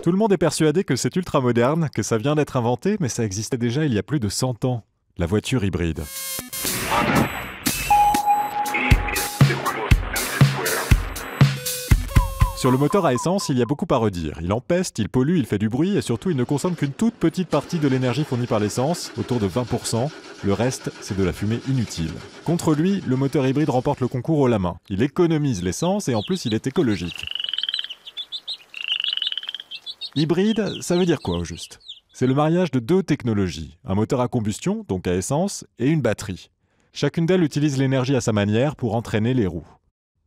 Tout le monde est persuadé que c'est ultra moderne, que ça vient d'être inventé, mais ça existait déjà il y a plus de 100 ans. La voiture hybride. Sur le moteur à essence, il y a beaucoup à redire. Il empeste, il pollue, il fait du bruit et surtout il ne consomme qu'une toute petite partie de l'énergie fournie par l'essence, autour de 20%. Le reste, c'est de la fumée inutile. Contre lui, le moteur hybride remporte le concours haut la main. Il économise l'essence et en plus il est écologique. Hybride, ça veut dire quoi au juste? C'est le mariage de deux technologies, un moteur à combustion, donc à essence, et une batterie. Chacune d'elles utilise l'énergie à sa manière pour entraîner les roues.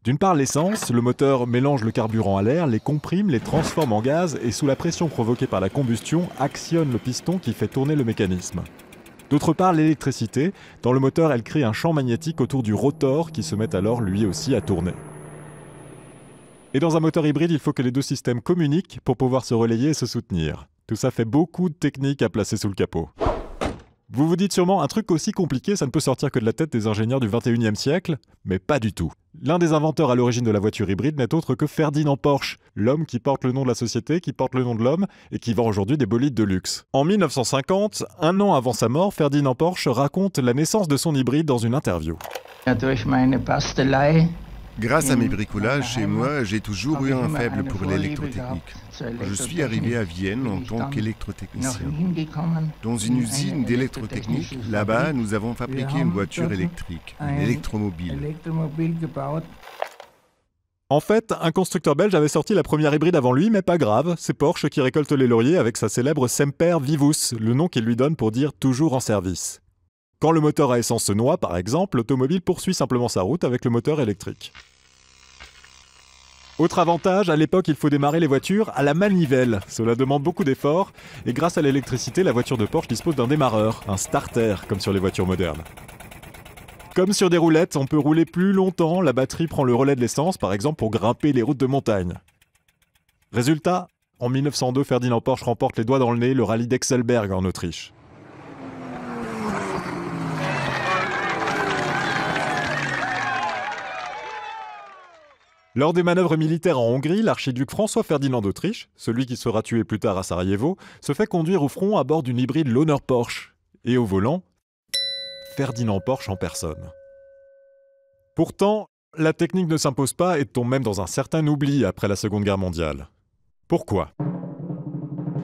D'une part, l'essence, le moteur mélange le carburant à l'air, les comprime, les transforme en gaz et sous la pression provoquée par la combustion, actionne le piston qui fait tourner le mécanisme. D'autre part, l'électricité, dans le moteur, elle crée un champ magnétique autour du rotor qui se met alors lui aussi à tourner. Et dans un moteur hybride, il faut que les deux systèmes communiquent pour pouvoir se relayer et se soutenir. Tout ça fait beaucoup de techniques à placer sous le capot. Vous vous dites sûrement, un truc aussi compliqué, ça ne peut sortir que de la tête des ingénieurs du 21e siècle, mais pas du tout. L'un des inventeurs à l'origine de la voiture hybride n'est autre que Ferdinand Porsche, l'homme qui porte le nom de la société, qui porte le nom de l'homme et qui vend aujourd'hui des bolides de luxe. En 1950, un an avant sa mort, Ferdinand Porsche raconte la naissance de son hybride dans une interview. Grâce à mes bricolages chez moi, j'ai toujours eu un faible pour l'électrotechnique. Je suis arrivé à Vienne en tant qu'électrotechnicien. Dans une usine d'électrotechnique, là-bas, nous avons fabriqué une voiture électrique, une électromobile. En fait, un constructeur belge avait sorti la première hybride avant lui, mais pas grave, c'est Porsche qui récolte les lauriers avec sa célèbre Semper Vivus, le nom qu'il lui donne pour dire « toujours en service ». Quand le moteur à essence se noie, par exemple, l'automobile poursuit simplement sa route avec le moteur électrique. Autre avantage, à l'époque, il faut démarrer les voitures à la manivelle. Cela demande beaucoup d'efforts, et grâce à l'électricité, la voiture de Porsche dispose d'un démarreur, un starter, comme sur les voitures modernes. Comme sur des roulettes, on peut rouler plus longtemps, la batterie prend le relais de l'essence, par exemple pour grimper les routes de montagne. Résultat, en 1902, Ferdinand Porsche remporte les doigts dans le nez le rallye d'Exelberg en Autriche. Lors des manœuvres militaires en Hongrie, l'archiduc François-Ferdinand d'Autriche, celui qui sera tué plus tard à Sarajevo, se fait conduire au front à bord d'une hybride Lahner Porsche. Et au volant, Ferdinand Porsche en personne. Pourtant, la technique ne s'impose pas et tombe même dans un certain oubli après la Seconde Guerre mondiale. Pourquoi ?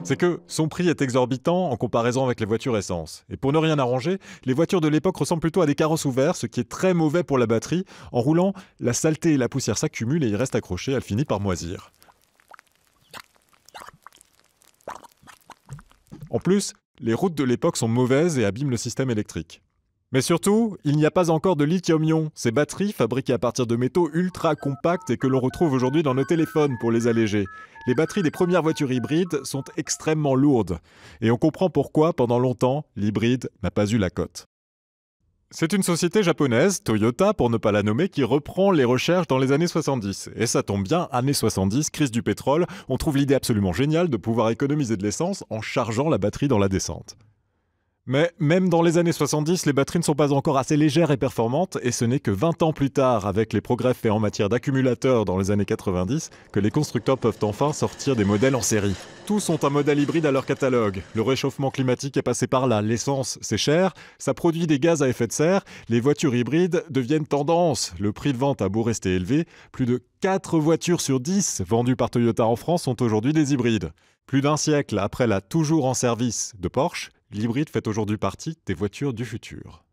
C'est que son prix est exorbitant en comparaison avec les voitures essence. Et pour ne rien arranger, les voitures de l'époque ressemblent plutôt à des carrosses ouverts, ce qui est très mauvais pour la batterie. En roulant, la saleté et la poussière s'accumulent et y restent accrochées, elle finit par moisir. En plus, les routes de l'époque sont mauvaises et abîment le système électrique. Mais surtout, il n'y a pas encore de lithium-ion, ces batteries fabriquées à partir de métaux ultra compacts et que l'on retrouve aujourd'hui dans nos téléphones pour les alléger. Les batteries des premières voitures hybrides sont extrêmement lourdes. Et on comprend pourquoi, pendant longtemps, l'hybride n'a pas eu la cote. C'est une société japonaise, Toyota pour ne pas la nommer, qui reprend les recherches dans les années 70. Et ça tombe bien, années 70, crise du pétrole, on trouve l'idée absolument géniale de pouvoir économiser de l'essence en chargeant la batterie dans la descente. Mais même dans les années 70, les batteries ne sont pas encore assez légères et performantes, et ce n'est que 20 ans plus tard, avec les progrès faits en matière d'accumulateurs dans les années 90, que les constructeurs peuvent enfin sortir des modèles en série. Tous ont un modèle hybride à leur catalogue. Le réchauffement climatique est passé par là, l'essence c'est cher, ça produit des gaz à effet de serre, les voitures hybrides deviennent tendance. Le prix de vente a beau rester élevé, plus de 4 voitures sur 10 vendues par Toyota en France sont aujourd'hui des hybrides. Plus d'un siècle après la toujours en service de Porsche, l'hybride fait aujourd'hui partie des voitures du futur.